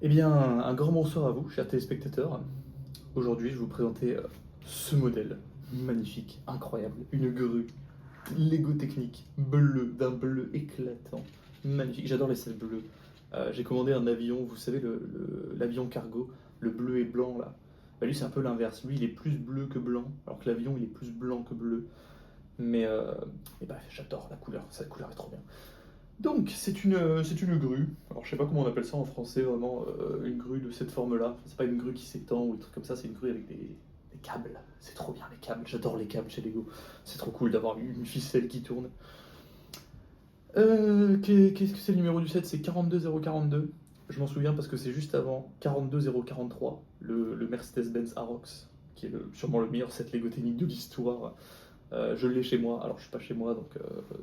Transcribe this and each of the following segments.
Eh bien, un grand bonsoir à vous, chers téléspectateurs. Aujourd'hui, je vais vous présenter ce modèle magnifique, incroyable, une grue Lego Technique, bleu, d'un bleu éclatant, magnifique. J'adore les sets bleus. J'ai commandé un avion, vous savez, l'avion cargo, le bleu et blanc là. Bah, lui, c'est un peu l'inverse. Lui, il est plus bleu que blanc, alors que l'avion, il est plus blanc que bleu. Mais et bah, j'adore la couleur, cette couleur est trop bien. Donc, c'est une grue. Alors, je sais pas comment on appelle ça en français, vraiment, une grue de cette forme-là. C'est pas une grue qui s'étend ou des trucs comme ça, c'est une grue avec des câbles. C'est trop bien les câbles, j'adore les câbles chez Lego. C'est trop cool d'avoir une ficelle qui tourne. Qu'est-ce que c'est le numéro du set? C'est 42042. Je m'en souviens parce que c'est juste avant 42043, le Mercedes-Benz Arox, qui est sûrement le meilleur set Lego technique de l'histoire. Je l'ai chez moi, alors je suis pas chez moi,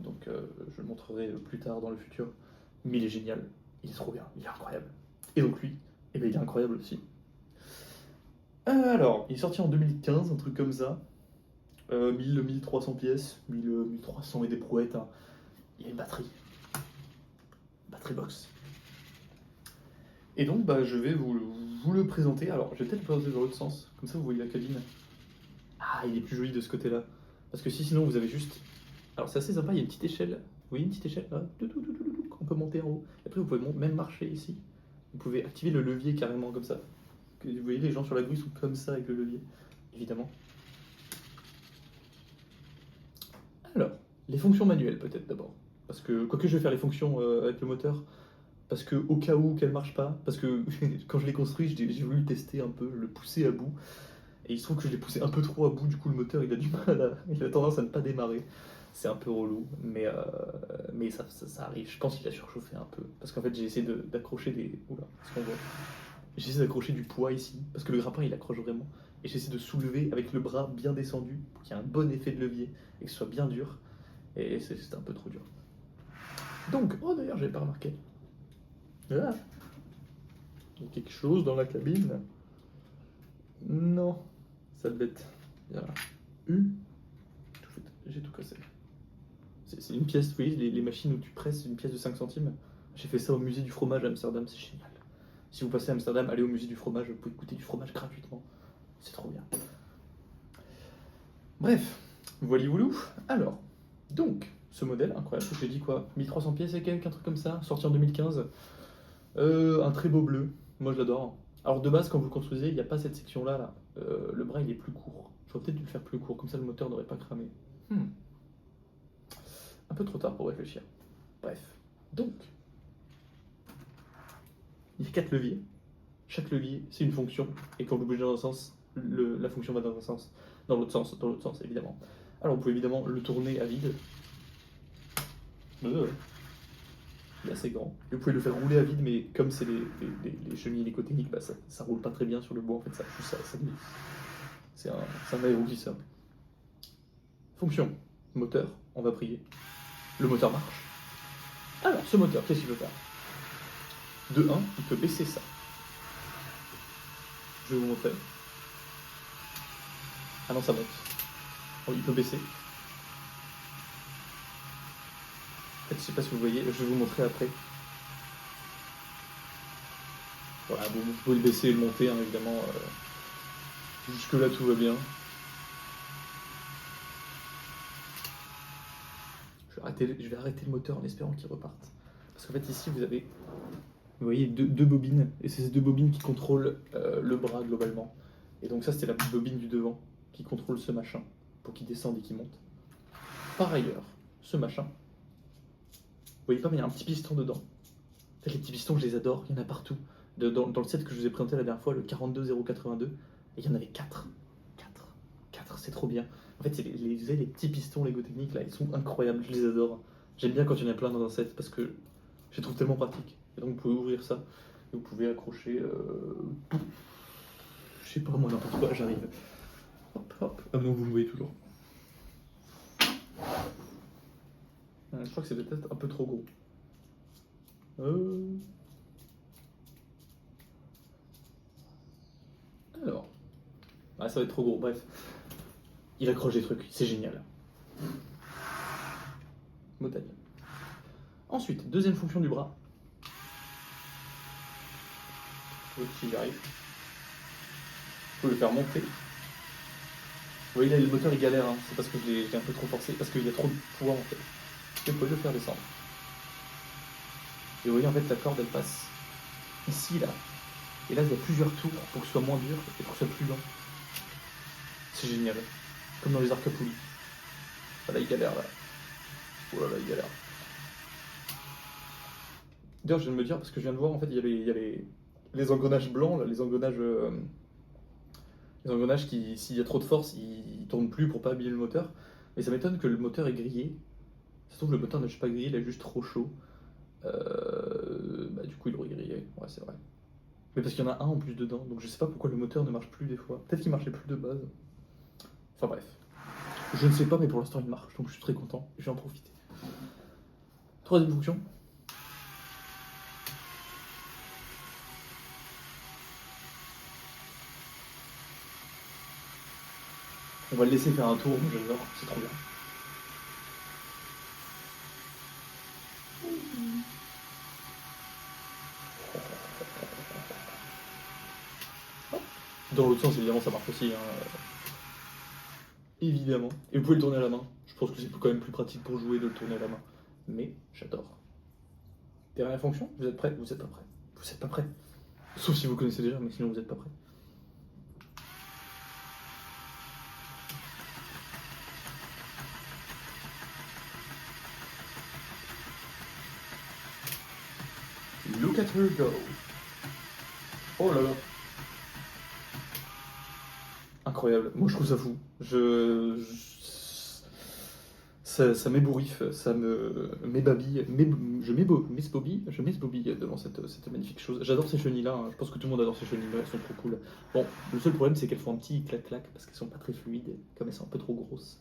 donc je le montrerai plus tard dans le futur. Mais il est génial, il est trop bien, il est incroyable. Et donc lui, eh ben, il est incroyable aussi. Alors, il est sorti en 2015, un truc comme ça. 1300 pièces, 1300 et des brouettes, hein. Il y a une batterie box. Et donc, bah, je vais vous le présenter. Alors, je vais peut-être le présenter dans l'autre sens, comme ça vous voyez la cabine. Ah, il est plus joli de ce côté-là. Parce que si sinon vous avez juste. Alors, c'est assez sympa, il y a une petite échelle. Vous voyez une petite échelle là, qu'on peut monter en haut. Et après, vous pouvez même marcher ici. Vous pouvez activer le levier carrément comme ça. Vous voyez, les gens sur la grue sont comme ça avec le levier, évidemment. Alors, les fonctions manuelles peut-être d'abord. Parce que, quoique je vais faire les fonctions avec le moteur, parce que au cas où qu'elle marche pas, parce que quand je l'ai construit, j'ai voulu le tester un peu, le pousser à bout. Et il se trouve que je l'ai poussé un peu trop à bout, du coup le moteur il a du mal il a tendance à ne pas démarrer. C'est un peu relou, mais ça arrive. Je pense qu'il a surchauffé un peu. Parce qu'en fait j'ai essayé d'accrocher des. Oula, ce qu'on voit. J'ai essayé d'accrocher du poids ici, parce que le grappin il accroche vraiment. Et j'ai essayé de soulever avec le bras bien descendu, pour qu'il y ait un bon effet de levier, et que ce soit bien dur. Et c'était un peu trop dur. Donc, oh d'ailleurs j'avais pas remarqué. Ah, il y a quelque chose dans la cabine. Non, sale bête. Il y a U. J'ai tout cassé. C'est une pièce, vous voyez, les machines où tu presses une pièce de 5 centimes. J'ai fait ça au musée du fromage à Amsterdam, c'est génial. Si vous passez à Amsterdam, allez au musée du fromage, vous pouvez goûter du fromage gratuitement. C'est trop bien. Bref, voilà voilou. Alors, donc, ce modèle, incroyable, j'ai dit quoi, 1300 pièces et quelques, un truc comme ça, sorti en 2015. Un très beau bleu, moi je l'adore. Alors de base, quand vous le construisez, il n'y a pas cette section-là. Là. Le bras, il est plus court. J'aurais peut-être dû le faire plus court, comme ça le moteur n'aurait pas cramé. Hmm. Un peu trop tard pour réfléchir. Bref. Donc, il y a 4 leviers. Chaque levier, c'est une fonction. Et quand vous bougez dans un sens, la fonction va dans un sens. Dans l'autre sens, évidemment. Alors, vous pouvez évidemment le tourner à vide. Il est assez grand. Et vous pouvez le faire rouler à vide, mais comme c'est les chenilles électrotechniques, bah ça roule pas très bien sur le bois. En fait, ça glisse. C'est un aéroglisseur. Fonction. Moteur. On va prier. Le moteur marche. Alors, ce moteur, qu'est-ce qu'il peut faire? De un, il peut baisser ça. Je vais vous montrer. Ah non, ça monte. Oh, il peut baisser. En fait, je sais pas si vous voyez, je vais vous montrer après. Voilà, vous pouvez le baisser et le monter, hein, évidemment. Jusque là, tout va bien. Je vais arrêter le moteur en espérant qu'il reparte. Parce qu'en fait, ici, vous voyez deux bobines, et c'est ces deux bobines qui contrôlent le bras globalement. Et donc ça, c'était la bobine du devant qui contrôle ce machin pour qu'il descende et qu'il monte. Par ailleurs, ce machin, vous voyez pas, mais il y a un petit piston dedans. En fait, les petits pistons, je les adore, il y en a partout. Dans le set que je vous ai présenté la dernière fois, le 42082, et il y en avait 4. 4, c'est trop bien. En fait, vous savez, les petits pistons Lego Technique, là, ils sont incroyables, je les adore. J'aime bien quand il y en a plein dans un set parce que je les trouve tellement pratiques. Et donc, vous pouvez ouvrir ça, et vous pouvez accrocher. Je sais pas, moi, n'importe quoi, j'arrive. Hop, hop. Ah non, vous me voyez toujours. Je crois que c'est peut-être un peu trop gros. Euh... Alors. Ah, ça va être trop gros, bref. Il accroche des trucs, c'est génial. Modèle. Ensuite, deuxième fonction du bras. Si j'y arrive. Je peux le faire monter. Vous voyez là, le moteur il galère, hein. C'est parce que je l'ai un peu trop forcé, parce qu'il y a trop de poids en fait. Je peux le faire descendre. Et vous voyez en fait la corde elle passe ici là. Et là il y a plusieurs tours pour que ce soit moins dur et pour que ce soit plus lent. C'est génial. Comme dans les arcs à poulies. Voilà, il galère là. Oh là là, il galère. D'ailleurs, je viens de me dire, parce que je viens de voir, en fait, il y a les engrenages blancs, là, les engrenages qui, s'il y a trop de force, ils tournent plus pour pas abîmer le moteur. Mais ça m'étonne que le moteur est grillé. Ça se trouve, le moteur n'est juste pas grillé, il est juste trop chaud. Bah, du coup, il aurait grillé. Ouais, c'est vrai. Mais parce qu'il y en a un en plus dedans, donc je sais pas pourquoi le moteur ne marche plus des fois. Peut-être qu'il marchait plus de base. Enfin bref. Je ne sais pas, mais pour l'instant, il marche, donc je suis très content. Je vais en profiter. Troisième fonction. On va le laisser faire un tour, moi j'adore, c'est trop bien. Dans l'autre sens, évidemment, ça marche aussi, hein. Évidemment. Et vous pouvez le tourner à la main. Je pense que c'est quand même plus pratique pour jouer de le tourner à la main. Mais j'adore. Dernière fonction, vous êtes prêts? Vous êtes pas prêts. Vous êtes pas prêts. Sauf si vous connaissez déjà, mais sinon vous êtes pas prêts. Look at her go. Oh là là. Incroyable. Moi je trouve ça fou. Ça m'ébouriffe, ça m'ébabille, je m'esbobille devant cette magnifique chose. J'adore ces chenilles-là, hein. Je pense que tout le monde adore ces chenilles-là, elles sont trop cool. Bon, le seul problème c'est qu'elles font un petit clac-clac parce qu'elles sont pas très fluides, comme elles sont un peu trop grosses.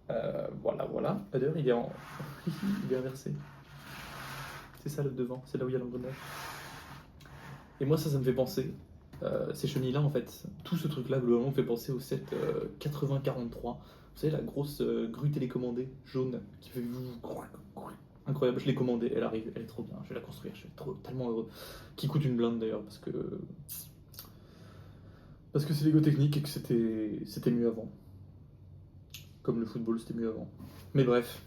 Voilà, voilà. D'ailleurs, il est inversé. C'est ça le devant, c'est là où il y a l'engrenage. Et moi, ça me fait penser. Ces chenilles-là, en fait, tout ce truc-là, globalement, me fait penser au set 8043. Vous savez, la grosse grue télécommandée jaune qui fait. Incroyable, je l'ai commandée, elle arrive, elle est trop bien, je vais la construire, je suis tellement heureux. Qui coûte une blinde d'ailleurs, parce que. Parce que c'est Lego Technique et que c'était mieux avant. Comme le football, c'était mieux avant. Mais bref.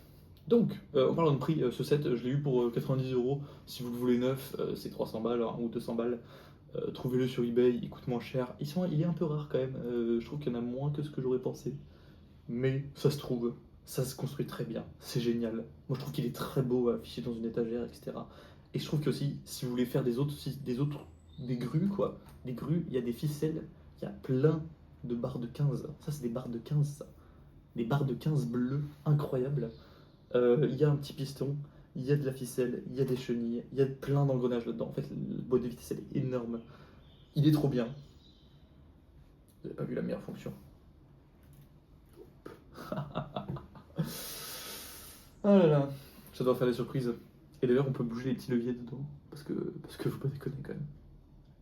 Donc, en parlant de prix, ce set, je l'ai eu pour 90 €. Si vous le voulez neuf, c'est 300 balles hein, ou 200 balles. Trouvez-le sur eBay, il coûte moins cher. Il est un peu rare quand même, je trouve qu'il y en a moins que ce que j'aurais pensé. Mais ça se trouve, ça se construit très bien, c'est génial. Moi je trouve qu'il est très beau à afficher dans une étagère, etc. Et je trouve que aussi, si vous voulez faire des grues quoi, des grues, il y a des ficelles, il y a plein de barres de 15. Ça c'est des barres de 15 ça. Des barres de 15 bleues, incroyables. Il y a un petit piston, il y a de la ficelle, il y a des chenilles, il y a plein d'engrenages là-dedans. En fait, le boîte de vitesse elle est énorme. Il est trop bien. Vous n'avez pas vu la meilleure fonction. Ah là là, ça doit faire des surprises. Et d'ailleurs, on peut bouger les petits leviers dedans, parce que faut pas déconner quand même.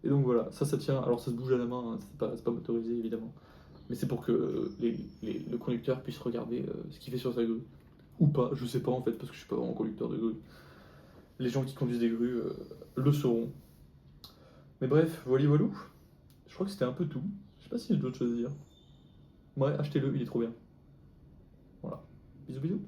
Et donc voilà, ça tient. Alors ça se bouge à la main, hein, c'est pas motorisé évidemment. Mais c'est pour que le conducteur puisse regarder ce qu'il fait sur sa grue. Ou pas, je sais pas en fait, parce que je suis pas vraiment conducteur de grue. Les gens qui conduisent des grues le sauront. Mais bref, voilà, voilà. Je crois que c'était un peu tout. Je sais pas si j'ai d'autres choses à dire. Ouais, achetez-le, il est trop bien. Voilà. Bisous, bisous.